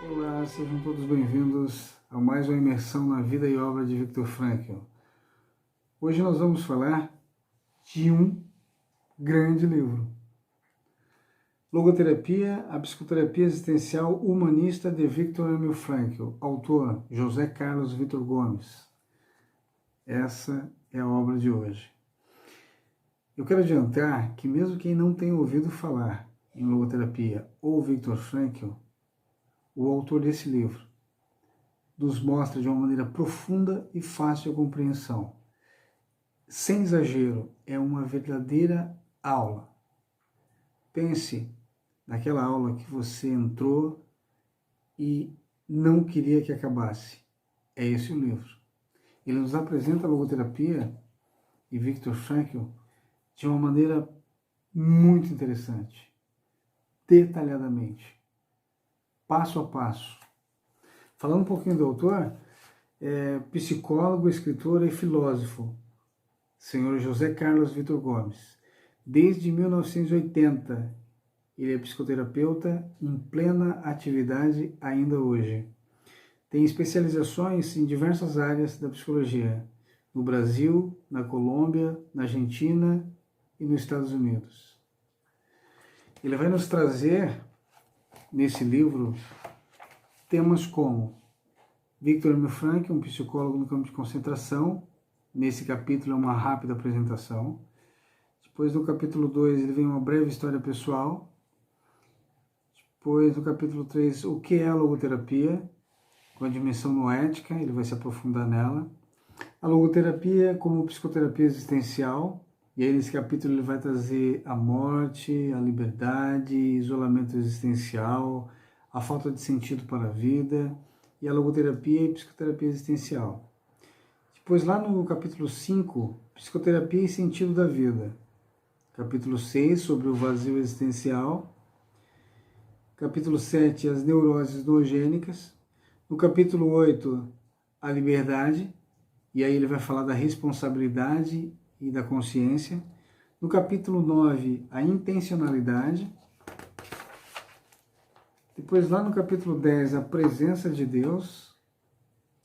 Olá, sejam todos bem-vindos a mais uma imersão na vida e obra de Viktor Frankl. Hoje nós vamos falar de um grande livro. Logoterapia, a psicoterapia existencial humanista de Viktor Emil Frankl, autor José Carlos Vitor Gomes. Essa é a obra de hoje. Eu quero adiantar que mesmo quem não tenha ouvido falar em logoterapia ou Viktor Frankl, o autor desse livro nos mostra de uma maneira profunda e fácil de compreensão. Sem exagero, é uma verdadeira aula. Pense naquela aula que você entrou e não queria que acabasse. É esse o livro. Ele nos apresenta a logoterapia e Viktor Frankl de uma maneira muito interessante, detalhadamente, passo a passo. Falando um pouquinho do autor, é psicólogo, escritor e filósofo, senhor José Carlos Vitor Gomes. Desde 1980, ele é psicoterapeuta em plena atividade ainda hoje. Tem especializações em diversas áreas da psicologia, no Brasil, na Colômbia, na Argentina e nos Estados Unidos. Ele vai nos trazer, nesse livro, temas como Viktor Emil Frankl, um psicólogo no campo de concentração. Nesse capítulo é uma rápida apresentação. Depois, no capítulo 2, ele vem uma breve história pessoal. Depois, no capítulo 3, o que é a logoterapia, com a dimensão noética, ele vai se aprofundar nela. A logoterapia como psicoterapia existencial, e aí nesse capítulo ele vai trazer a morte, a liberdade, isolamento existencial, a falta de sentido para a vida, e a logoterapia e psicoterapia existencial. Depois, lá no capítulo 5, psicoterapia e sentido da vida. Capítulo 6, sobre o vazio existencial. Capítulo 7, as neuroses noogênicas. No capítulo 8, a liberdade, e aí ele vai falar da responsabilidade e da consciência. No capítulo 9, a intencionalidade. Depois, lá no capítulo 10, a presença de Deus.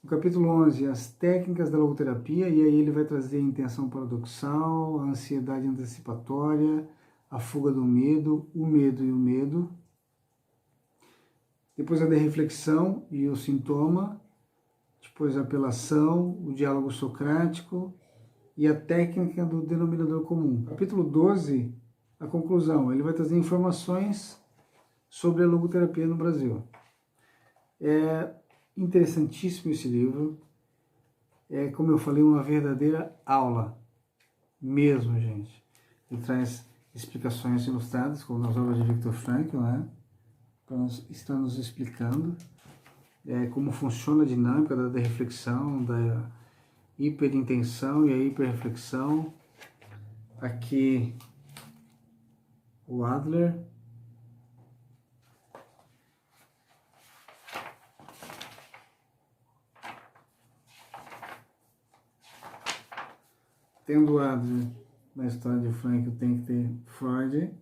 No capítulo 11, as técnicas da logoterapia, e aí ele vai trazer a intenção paradoxal, a ansiedade antecipatória, a fuga do medo, o medo e o medo. Depois, a de reflexão e o sintoma. Depois, a apelação, o diálogo socrático e a técnica do denominador comum. Capítulo 12, a conclusão. Ele vai trazer informações sobre a logoterapia no Brasil. É interessantíssimo esse livro. É, como eu falei, uma verdadeira aula. Mesmo, gente. Ele traz explicações ilustradas, como nas obras de Viktor Frankl, né? Para estar nos explicando como funciona a dinâmica da reflexão, da hiperintenção e a hiperreflexão. Aqui, o Adler. Tendo Adler na história de Frankl, tem que ter Freud.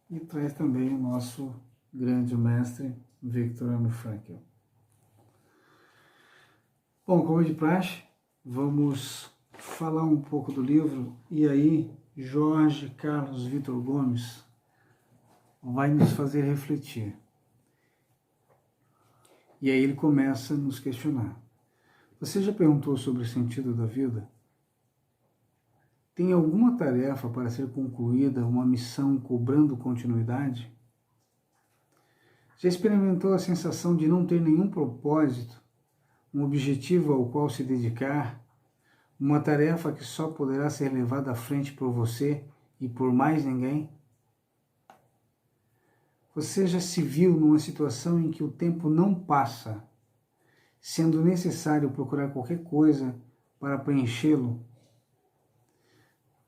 E traz também o nosso grande mestre, Viktor Emil Frankl. Bom, como de praxe, vamos falar um pouco do livro, e aí Jorge Carlos Vitor Gomes vai nos fazer refletir. E aí ele começa a nos questionar. Você já perguntou sobre o sentido da vida? Tem alguma tarefa para ser concluída, uma missão cobrando continuidade? Já experimentou a sensação de não ter nenhum propósito, um objetivo ao qual se dedicar, uma tarefa que só poderá ser levada à frente por você e por mais ninguém? Você já se viu numa situação em que o tempo não passa, sendo necessário procurar qualquer coisa para preenchê-lo?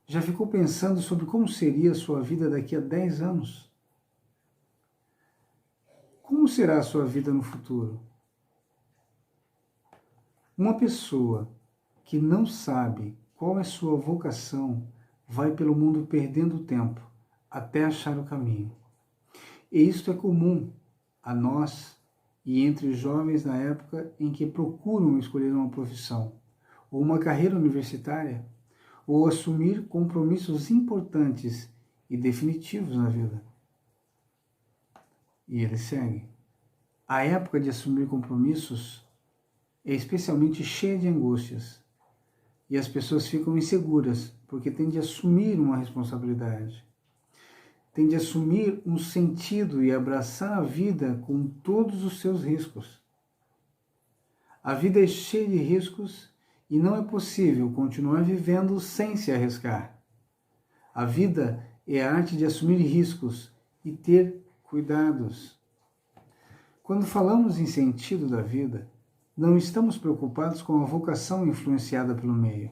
Já ficou pensando sobre como seria a sua vida daqui a 10 anos? Como será a sua vida no futuro? Uma pessoa que não sabe qual é sua vocação vai pelo mundo perdendo tempo até achar o caminho. E isto é comum a nós e entre os jovens na época em que procuram escolher uma profissão, ou uma carreira universitária, ou assumir compromissos importantes e definitivos na vida. E ele segue. A época de assumir compromissos é especialmente cheia de angústias, e as pessoas ficam inseguras porque têm de assumir uma responsabilidade, têm de assumir um sentido e abraçar a vida com todos os seus riscos. A vida é cheia de riscos e não é possível continuar vivendo sem se arriscar. A vida é a arte de assumir riscos e ter cuidados. Quando falamos em sentido da vida, não estamos preocupados com a vocação influenciada pelo meio,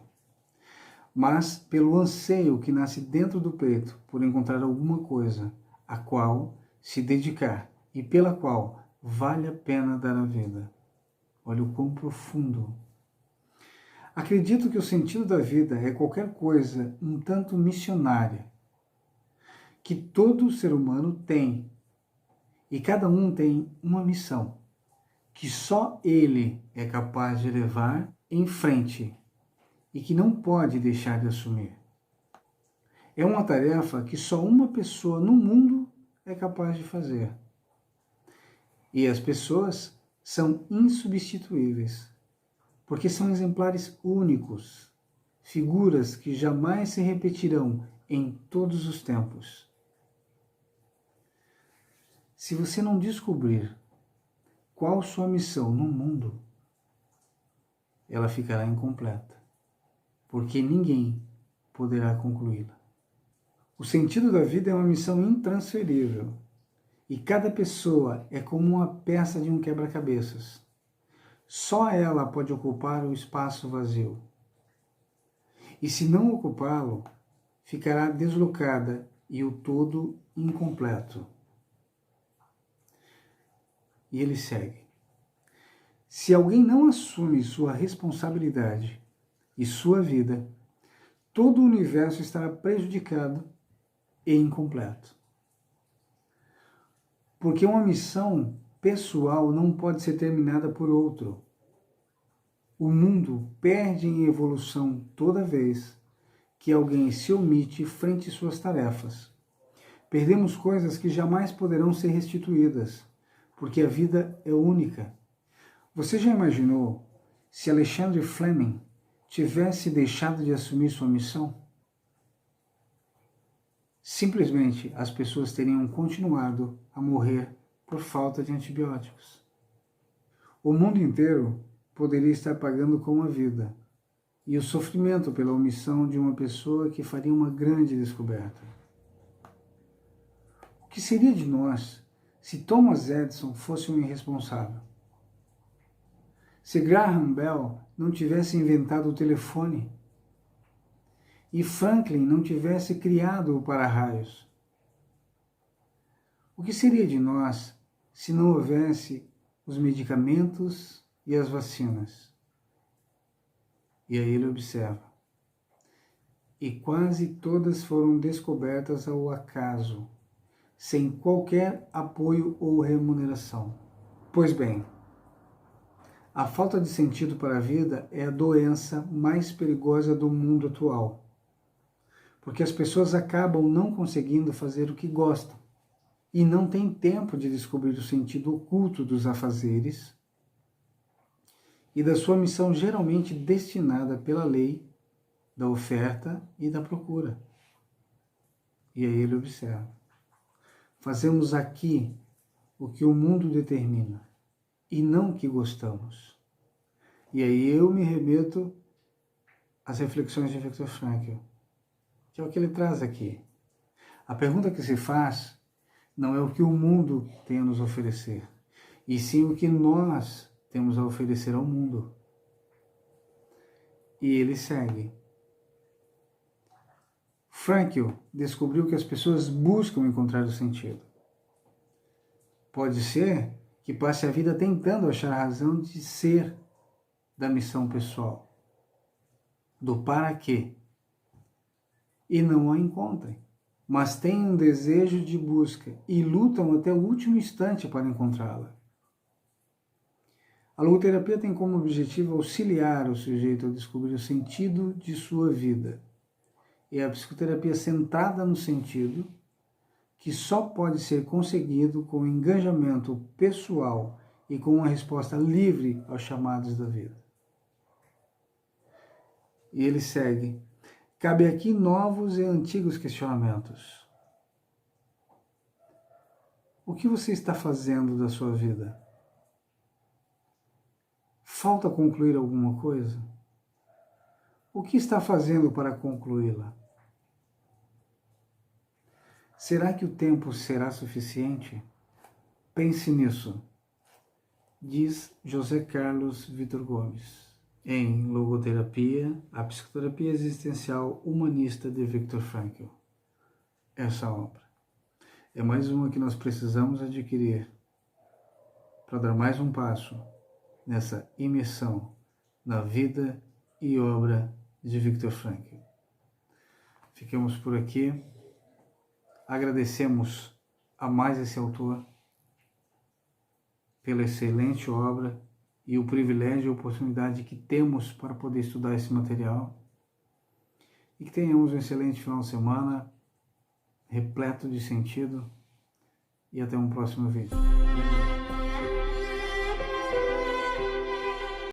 mas pelo anseio que nasce dentro do peito por encontrar alguma coisa a qual se dedicar e pela qual vale a pena dar a vida. Olha o quão profundo. Acredito que o sentido da vida é qualquer coisa um tanto missionária, que todo ser humano tem, e cada um tem uma missão, que só ele é capaz de levar em frente e que não pode deixar de assumir. É uma tarefa que só uma pessoa no mundo é capaz de fazer. E as pessoas são insubstituíveis, porque são exemplares únicos, figuras que jamais se repetirão em todos os tempos. Se você não descobrir qual sua missão no mundo, ela ficará incompleta, porque ninguém poderá concluí-la. O sentido da vida é uma missão intransferível, e cada pessoa é como uma peça de um quebra-cabeças. Só ela pode ocupar o espaço vazio. E se não ocupá-lo, ficará deslocada e o todo incompleto. E ele segue. Se alguém não assume sua responsabilidade e sua vida, todo o universo estará prejudicado e incompleto. Porque uma missão pessoal não pode ser terminada por outro. O mundo perde em evolução toda vez que alguém se omite frente às suas tarefas. Perdemos coisas que jamais poderão ser restituídas, porque a vida é única. Você já imaginou se Alexander Fleming tivesse deixado de assumir sua missão? Simplesmente as pessoas teriam continuado a morrer por falta de antibióticos. O mundo inteiro poderia estar pagando com a vida e o sofrimento pela omissão de uma pessoa que faria uma grande descoberta. O que seria de nós se Thomas Edison fosse um irresponsável? Se Graham Bell não tivesse inventado o telefone e Franklin não tivesse criado o para-raios? O que seria de nós se não houvesse os medicamentos e as vacinas? E aí ele observa. E quase todas foram descobertas ao acaso, sem qualquer apoio ou remuneração. Pois bem, a falta de sentido para a vida é a doença mais perigosa do mundo atual, porque as pessoas acabam não conseguindo fazer o que gostam e não têm tempo de descobrir o sentido oculto dos afazeres e da sua missão geralmente destinada pela lei da oferta e da procura. E aí ele observa. Fazemos aqui o que o mundo determina e não o que gostamos. E aí eu me remeto às reflexões de Viktor Frankl, que é o que ele traz aqui. A pergunta que se faz não é o que o mundo tem a nos oferecer, e sim o que nós temos a oferecer ao mundo. E ele segue. Frankl descobriu que as pessoas buscam encontrar o sentido. Pode ser que passe a vida tentando achar a razão de ser da missão pessoal, do para quê, e não a encontrem. mas têm um desejo de busca e lutam até o último instante para encontrá-la. A logoterapia tem como objetivo auxiliar o sujeito a descobrir o sentido de sua vida. É a psicoterapia centrada no sentido, que só pode ser conseguido com engajamento pessoal e com uma resposta livre aos chamados da vida. E ele segue: cabe aqui novos e antigos questionamentos. O que você está fazendo da sua vida? Falta concluir alguma coisa? O que está fazendo para concluí-la? Será que o tempo será suficiente? Pense nisso, diz José Carlos Vitor Gomes, em Logoterapia, a psicoterapia existencial humanista de Viktor Frankl. Essa obra é mais uma que nós precisamos adquirir para dar mais um passo nessa imersão na vida e obra de Viktor Frankl. Ficamos por aqui. Agradecemos a mais esse autor pela excelente obra e o privilégio e a oportunidade que temos para poder estudar esse material. E que tenhamos um excelente final de semana, repleto de sentido, e até um próximo vídeo.